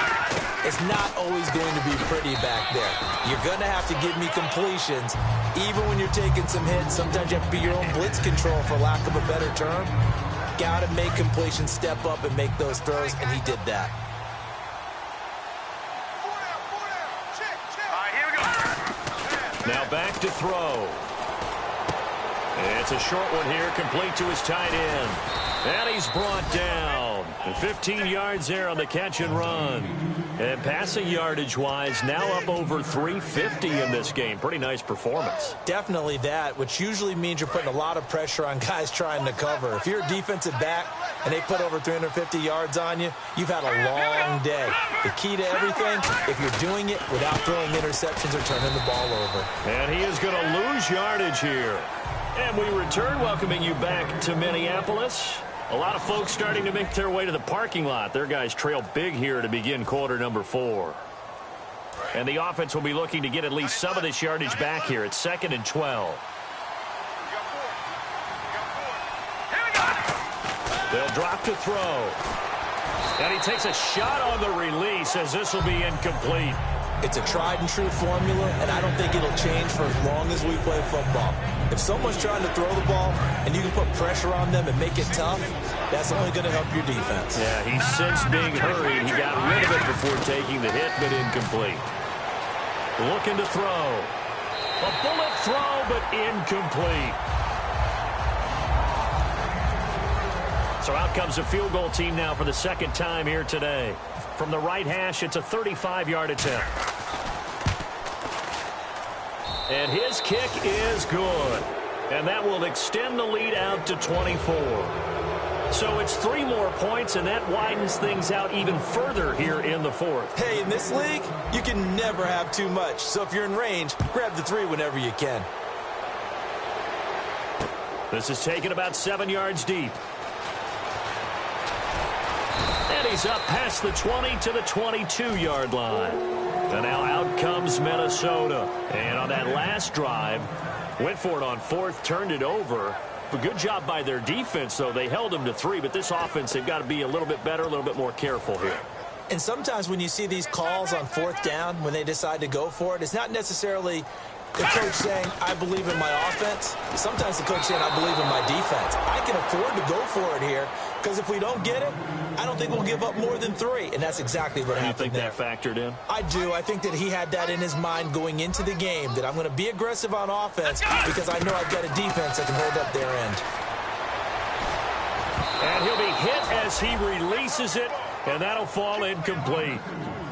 it's not always going to be pretty back there. You're going to have to give me completions. Even when you're taking some hits, sometimes you have to be your own blitz control, for lack of a better term. Got to make completions, step up, and make those throws, and he did that. Now back to throw. It's a short one here, complete to his tight end. And he's brought down. 15 yards there on the catch and run. And passing yardage-wise, now up over 350 in this game. Pretty nice performance. Definitely that, which usually means you're putting a lot of pressure on guys trying to cover. If you're a defensive back and they put over 350 yards on you, you've had a long day. The key to everything, if you're doing it without throwing interceptions or turning the ball over. And he is going to lose yardage here. And we return, welcoming you back to Minneapolis. A lot of folks starting to make their way to the parking lot. Their guys trail big here to begin quarter number 4. And the offense will be looking to get at least some of this yardage back here. It's 2nd and 12. They'll drop to throw. And he takes a shot on the release as this will be incomplete. It's a tried-and-true formula, and I don't think it'll change for as long as we play football. If someone's trying to throw the ball and you can put pressure on them and make it tough, that's only going to help your defense. Yeah, he's since being hurried. He got rid of it before taking the hit, but incomplete. Looking to throw. A bullet throw, but incomplete. So out comes a field goal team now for the 2nd time here today. From the right hash, it's a 35-yard attempt. And his kick is good. And that will extend the lead out to 24. So it's 3 more points, and that widens things out even further here in the 4th. Hey, in this league, you can never have too much. So if you're in range, grab the 3 whenever you can. This is taken about 7 yards deep. And he's up past the 20 to the 22-yard line. And now out comes Minnesota. And on that last drive, went for it on 4th, turned it over. But good job by their defense, though. They held them to 3, but this offense, they've got to be a little bit better, a little bit more careful here. And sometimes when you see these calls on 4th down, when they decide to go for it, it's not necessarily the coach saying, I believe in my offense. Sometimes the coach saying, I believe in my defense. I can afford to go for it here because if we don't get it, I don't think we'll give up more than 3. And that's exactly what happened there. You think that factored in? I do. I think that he had that in his mind going into the game, that I'm going to be aggressive on offense because I know I've got a defense that can hold up their end. And he'll be hit as he releases it, and that'll fall incomplete.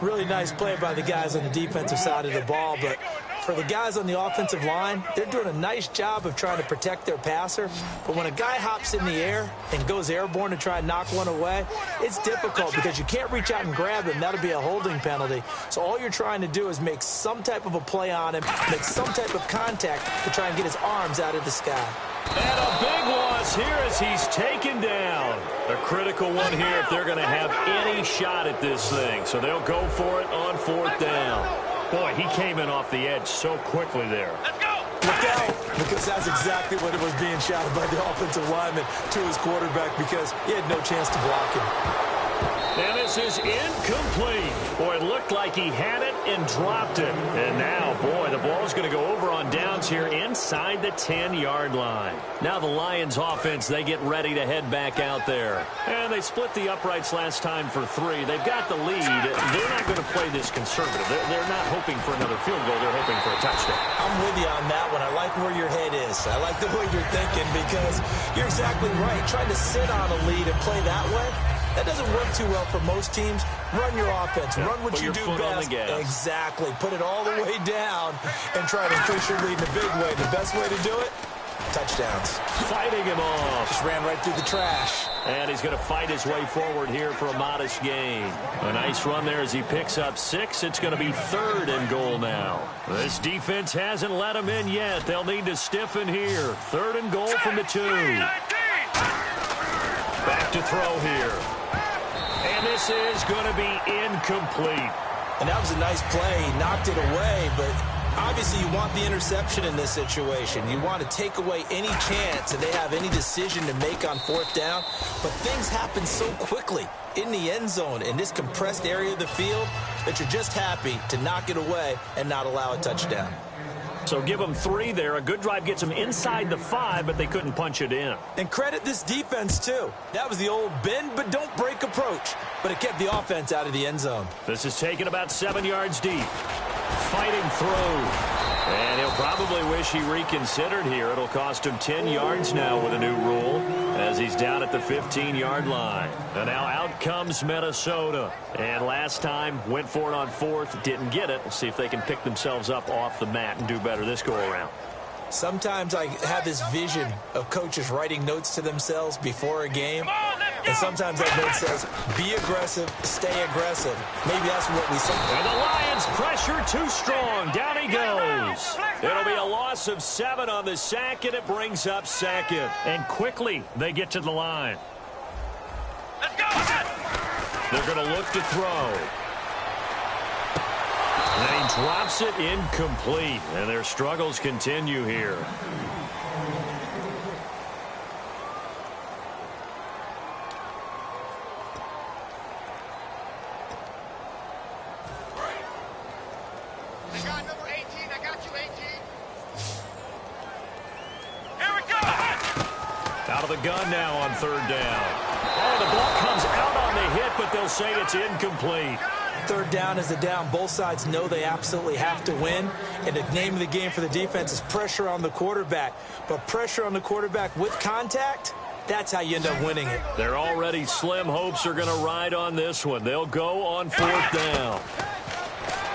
Really nice play by the guys on the defensive side of the ball, but for the guys on the offensive line, they're doing a nice job of trying to protect their passer. But when a guy hops in the air and goes airborne to try and knock one away, it's difficult because you can't reach out and grab him. That'll be a holding penalty. So all you're trying to do is make some type of a play on him, make some type of contact to try and get his arms out of the sky. And a big loss here as he's taken down. A critical one here if they're going to have any shot at this thing. So they'll go for it on 4th down. Boy, he came in off the edge so quickly there. Let's go! Look out, because that's exactly what it was being shouted by the offensive lineman to his quarterback because he had no chance to block him. And this is incomplete. Boy, it looked like he had it and dropped it. And now, boy, the ball's going to go over on downs here inside the 10-yard line. Now the Lions offense, they get ready to head back out there. And they split the uprights last time for 3. They've got the lead. They're not going to play this conservative. They're not hoping for another field goal. They're hoping for a touchdown. I'm with you on that one. I like where your head is. I like the way you're thinking because you're exactly right. Trying to sit on a lead and play that way, that doesn't work too well for most teams. Run your offense. Yeah, run what you do best. Exactly. Put it all the way down and try to increase your lead in a big way. The best way to do it, touchdowns. Fighting him off. Just ran right through the trash. And he's going to fight his way forward here for a modest gain. A nice run there as he picks up 6. It's going to be 3rd and goal now. This defense hasn't let him in yet. They'll need to stiffen here. 3rd and goal from the 2. Back to throw here. And this is going to be incomplete. And that was a nice play. He knocked it away, but obviously you want the interception in this situation. You want to take away any chance that they have any decision to make on 4th down. But things happen so quickly in the end zone in this compressed area of the field that you're just happy to knock it away and not allow a touchdown. So give them 3 there. A good drive gets them inside the 5, but they couldn't punch it in. And credit this defense, too. That was the old bend but don't break approach, but it kept the offense out of the end zone. This is taken about 7 yards deep. Fighting through. And he'll probably wish he reconsidered here. It'll cost him 10 yards now with a new rule as he's down at the 15-yard line. And now out comes Minnesota. And last time went for it on 4th, didn't get it. We'll see if they can pick themselves up off the mat and do better this go-around. Sometimes I have this vision of coaches writing notes to themselves before a game. And sometimes that note says, be aggressive, stay aggressive. Maybe that's what we saw. And the Lions pressure too strong. Down he goes. It'll be a loss of 7 on the sack, and it brings up 2nd. And quickly they get to the line. Let's go! They're going to look to throw. And he drops it incomplete. And their struggles continue here. I got number 18. I got you, 18. Here we go! Out of the gun now on 3rd down. Oh, the ball comes out on the hit, but they'll say it's incomplete. 3rd down is the down. Both sides know they absolutely have to win. And the name of the game for the defense is pressure on the quarterback. But pressure on the quarterback with contact, that's how you end up winning it. Their already slim hopes are going to ride on this one. They'll go on 4th down.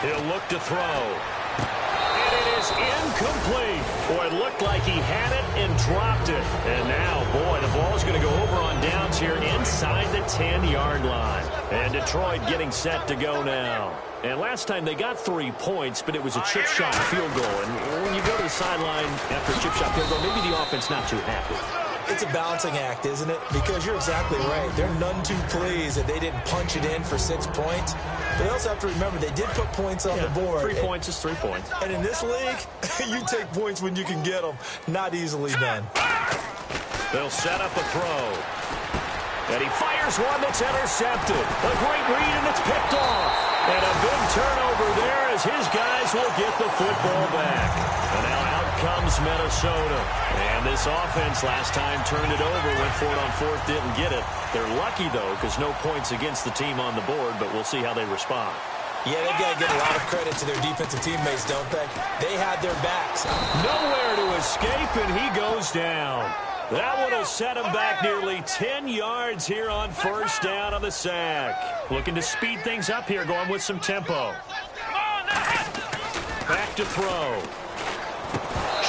He'll look to throw. And it is incomplete. Boy, it looked like he had it and dropped it. And now, boy, the ball's going to go over on downs here inside the 10-yard line. And Detroit getting set to go now. And last time they got 3 points, but it was a chip shot field goal. And when you go to the sideline after a chip shot field goal, maybe the offense not too happy. It's a balancing act, isn't it? Because you're exactly right. They're none too pleased that they didn't punch it in for 6 points. But they also have to remember they did put points on the board. 3 points is 3 points. And in this league, you take points when you can get them. Not easily done. They'll set up a throw. And he fires one that's intercepted. A great read, and it's picked off. And a big turnover there as his guys will get the football back. And now out comes Minnesota. And this offense last time turned it over, went for it on fourth, didn't get it. They're lucky, though, because no points against the team on the board, but we'll see how they respond. Yeah, they got to give a lot of credit to their defensive teammates, don't they? They had their backs. Nowhere to escape, and he goes down. That one will set him back nearly 10 yards here on first down on the sack. Looking to speed things up here, going with some tempo. Back to throw.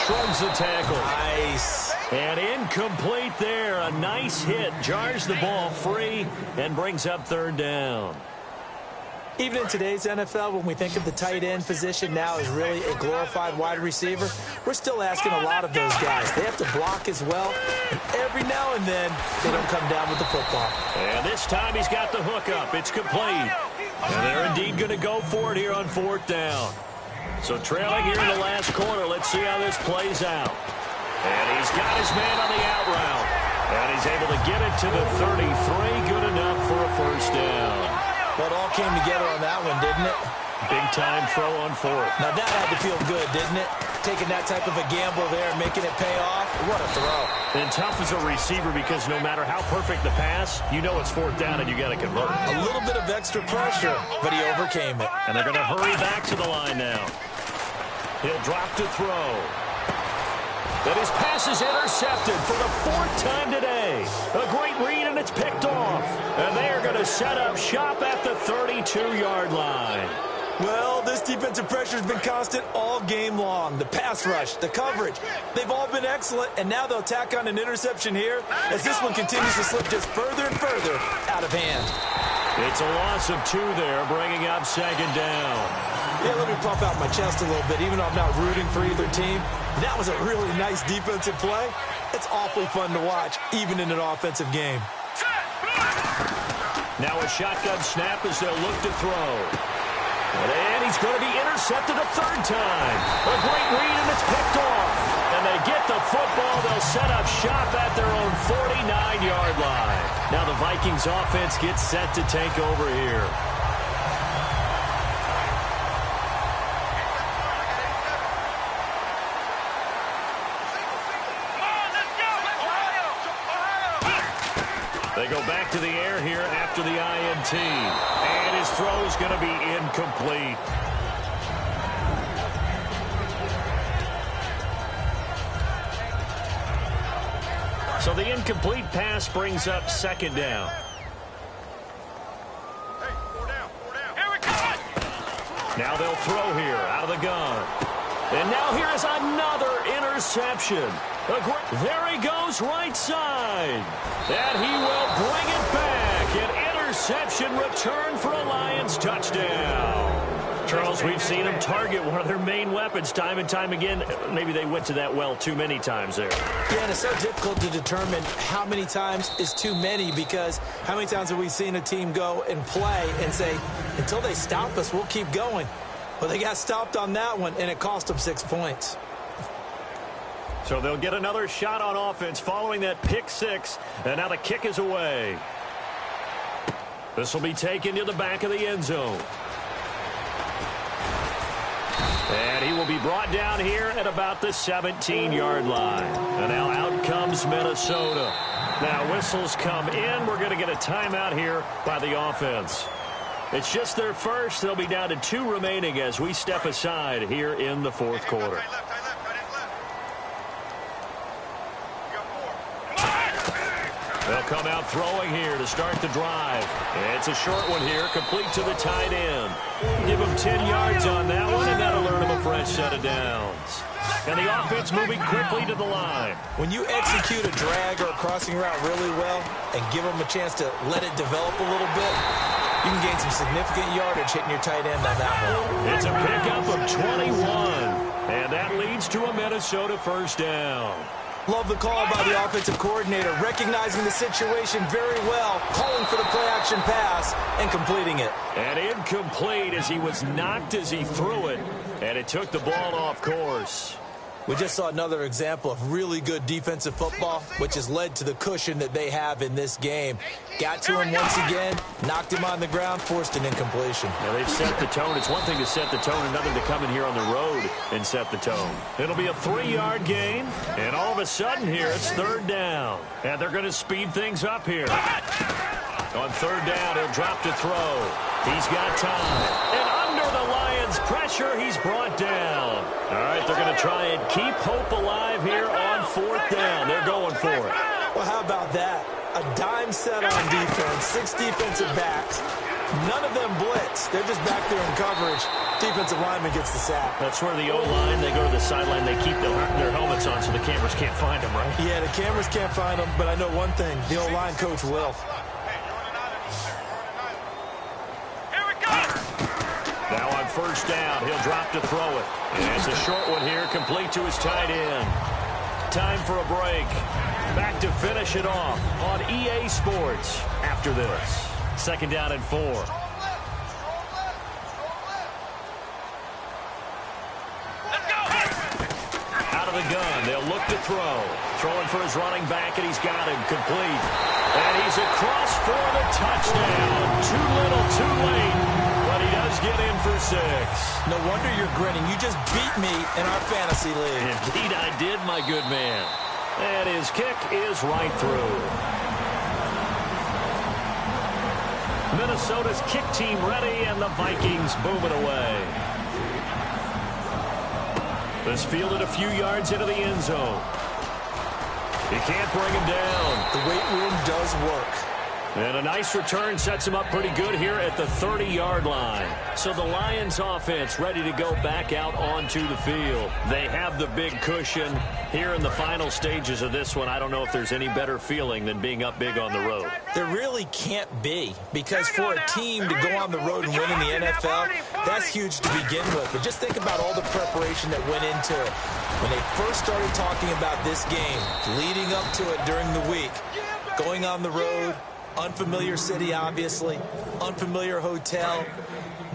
Shrugs the tackle. Nice. And incomplete there. A nice hit. Jars the ball free and brings up third down. Even in today's NFL, when we think of the tight end position now as really a glorified wide receiver, we're still asking a lot of those guys. They have to block as well, and every now and then, they don't come down with the football. And this time he's got the hook up. It's complete. And they're indeed going to go for it here on fourth down. So trailing here in the last quarter, let's see how this plays out. And he's got his man on the out route. And he's able to get it to the 33. Good enough for a first down. Well, it all came together on that one, didn't it? Big-time throw on fourth. Now, that had to feel good, didn't it? Taking that type of a gamble there and making it pay off. What a throw. And tough as a receiver because no matter how perfect the pass, you know it's fourth down and you got to convert. A little bit of extra pressure, but he overcame it. And they're going to hurry back to the line now. He'll drop to throw. But his pass is intercepted for the 4th time today. A great read, and it's picked off. And they are going to set up shop at the 32-yard line. Well, this defensive pressure has been constant all game long. The pass rush, the coverage, they've all been excellent, and now they'll tack on an interception here as this one continues to slip just further and further out of hand. It's a loss of 2 there, bringing up second down. Yeah, let me pump out my chest a little bit, even though I'm not rooting for either team. That was a really nice defensive play. It's awfully fun to watch, even in an offensive game. Now a shotgun snap as they'll look to throw. And he's going to be intercepted a 3rd time. A great read, and it's picked off. And they get the football. They'll set up shop at their own 49-yard line. Now the Vikings offense gets set to take over here. They go back to the air here after the INT. And his throw is going to be incomplete. So the incomplete pass brings up second down. Hey, 4 down, 4 down. Here we go. Now they'll throw here out of the gun. And now here is another interception. There he goes right side. And he will bring it back. An interception return for a Lions touchdown. Charles, we've seen them target one of their main weapons time and time again. Maybe they went to that well too many times there. Yeah, and it's so difficult to determine how many times is too many because how many times have we seen a team go and play and say, until they stop us, we'll keep going. Well, they got stopped on that one, and it cost them 6 points. So they'll get another shot on offense following that pick 6, and now the kick is away. This will be taken to the back of the end zone. And he will be brought down here at about the 17-yard line. And now out comes Minnesota. Now whistles come in. We're going to get a timeout here by the offense. It's just their first. They'll be down to 2 remaining as we step aside here in the 4th quarter. They'll come out throwing here to start the drive. It's a short one here, complete to the tight end. Give him 10 yards on that one, and that'll earn him a fresh set of downs. And the offense moving quickly to the line. When you execute a drag or a crossing route really well and give them a chance to let it develop a little bit, You can gain some significant yardage hitting your tight end on that one. It's a pickup of 21, and that leads to a Minnesota first down. Love the call by the offensive coordinator, recognizing the situation very well, calling for the play-action pass, and completing it. And incomplete as he was knocked as he threw it, and it took the ball off course. We just saw another example of really good defensive football, which has led to the cushion that they have in this game. Got to him once again, knocked him on the ground, forced an incompletion. Now they've set the tone. It's one thing to set the tone, another to come in here on the road and set the tone. It'll be a 3-yard gain, and all of a sudden here it's third down. And they're going to speed things up here. On third down, he'll drop to throw. He's got time. And under the Lions' pressure, he's brought down. All right, they're going to try and keep hope alive here on fourth down. They're going for it. Well, how about that? A dime set on defense, 6 defensive backs. None of them blitz. They're just back there in coverage. Defensive lineman gets the sack. That's where the O-line, they go to the sideline, they keep their helmets on so the cameras can't find them, right? Yeah, the cameras can't find them, but I know one thing. The O-line coach will. Now on first down, he'll drop to throw it. And it's a short one here, complete to his tight end. Time for a break. Back to finish it off on EA Sports after this. Second down and 4. Out of the gun, they'll look to throw. Throwing for his running back, and he's got him complete. And he's across for the touchdown. Too little, too late. But he does get in for 6. No wonder you're grinning. You just beat me in our fantasy league. Indeed I did, my good man. And his kick is right through. Minnesota's kick team ready, and the Vikings boom it away. This fielded a few yards into the end zone. He can't bring him down. The weight room does work. And a nice return sets him up pretty good here at the 30-yard line. So the Lions offense ready to go back out onto the field. They have the big cushion here in the final stages of this one. I don't know if there's any better feeling than being up big on the road. There really can't be, because for a team to go on the road and win in the NFL, that's huge to begin with. But just think about all the preparation that went into it. When they first started talking about this game, leading up to it during the week, going on the road, unfamiliar city, obviously, unfamiliar hotel.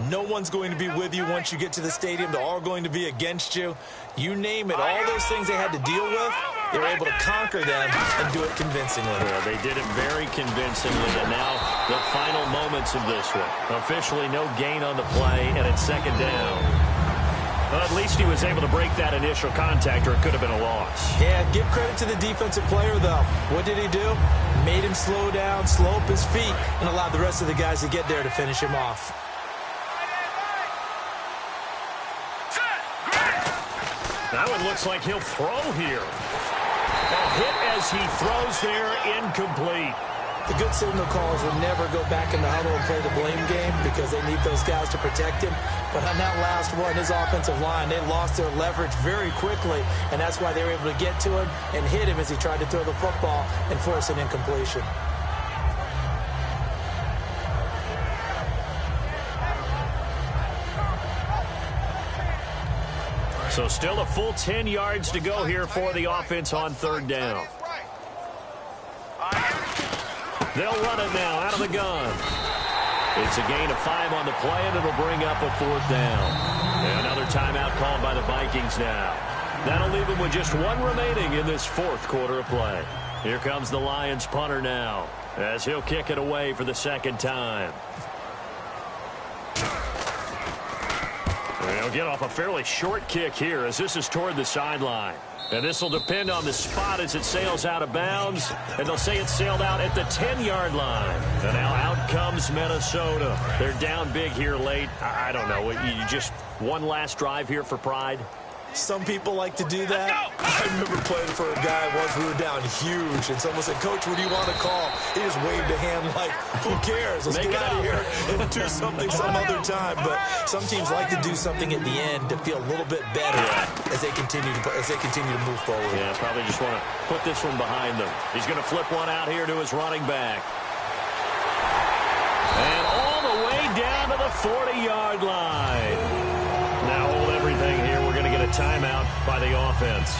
No one's going to be with you once you get to the stadium. They're all going to be against you. You name it, all those things they had to deal with, they were able to conquer them and do it convincingly. Yeah, they did it very convincingly, and now the final moments of this one. Officially no gain on the play, and it's second down. Well, at least he was able to break that initial contact, or it could have been a loss. Yeah, give credit to the defensive player, though. What did he do? Made him slow down, slow up his feet, and allowed the rest of the guys to get there to finish him off. Now it looks like he'll throw here. A hit as he throws there, incomplete. The good signal callers will never go back in the huddle and play the blame game because they need those guys to protect him. But on that last one, his offensive line, they lost their leverage very quickly, and that's why they were able to get to him and hit him as he tried to throw the football and force an incompletion. So still a full 10 yards to go here for the offense on third down. They'll run it now out of the gun. It's a gain of 5 on the play, and it'll bring up a fourth down. And another timeout called by the Vikings now. That'll leave them with just 1 remaining in this fourth quarter of play. Here comes the Lions punter now, as he'll kick it away for the second time. They'll get off a fairly short kick here, as this is toward the sideline. And this will depend on the spot as it sails out of bounds. And they'll say it sailed out at the 10-yard line. And now out comes Minnesota. They're down big here late. I don't know. You just one last drive here for pride? Some people like to do that. I remember playing for a guy once. We were down huge, and someone said, "Coach, what do you want to call?" He just waved a hand like, "Who cares? Let's get out of here and do something some other time." But some teams like to do something at the end to feel a little bit better as they continue to move forward. Yeah, probably just want to put this one behind them. He's going to flip one out here to his running back. And all the way 40-yard line. Now hold everything here. We're going to get a timeout by the offense.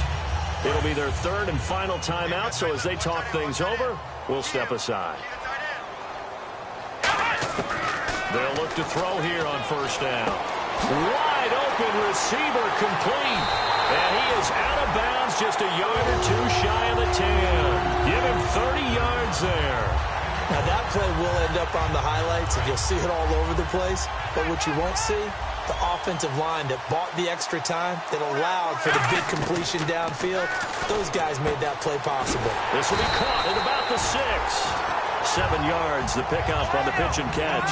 It'll be their third and final timeout, so as they talk things over, we'll step aside. They'll look to throw here on first down. Wide open receiver complete. And he is out of bounds just a yard or two shy of the 10. Give him 30 yards there. Now that play will end up on the highlights, and you'll see it all over the place. But what you won't see, the offensive line that bought the extra time, that allowed for the big completion downfield, those guys made that play possible. This will be caught at about the 6. 7 yards, the pickup on the pitch and catch.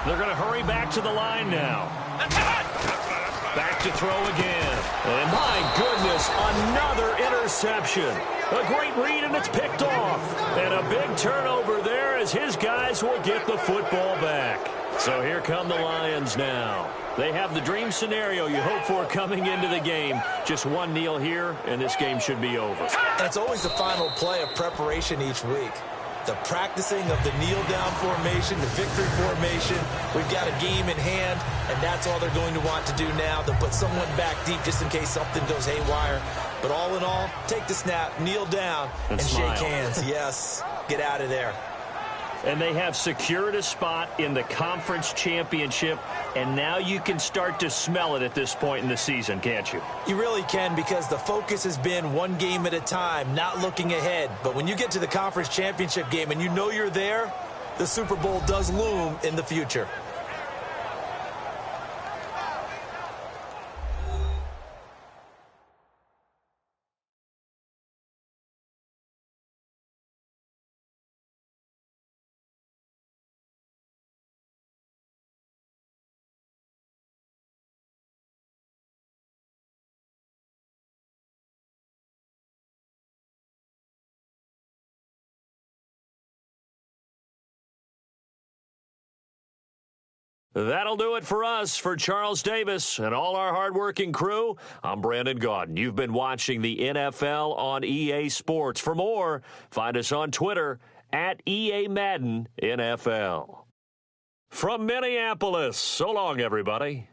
They're going to hurry back to the line now. Back to throw again. And my goodness, another interception. A great read, and it's picked off. And a big turnover there as his guys will get the football back. So here come the Lions now. They have the dream scenario you hope for coming into the game. Just one kneel here, and this game should be over. And it's always the final play of preparation each week. The practicing of the kneel-down formation, the victory formation. We've got a game in hand, and that's all they're going to want to do now. They'll put someone back deep just in case something goes haywire. But all in all, take the snap, kneel down, and shake hands. Yes, get out of there. And they have secured a spot in the conference championship, and now you can start to smell it at this point in the season, can't you? You really can, because the focus has been one game at a time, not looking ahead. But when you get to the conference championship game and you know you're there, the Super Bowl does loom in the future. That'll do it for us. For Charles Davis and all our hardworking crew, I'm Brandon Gaudin. You've been watching the NFL on EA Sports. For more, find us on Twitter at EA Madden NFL. From Minneapolis, so long, everybody.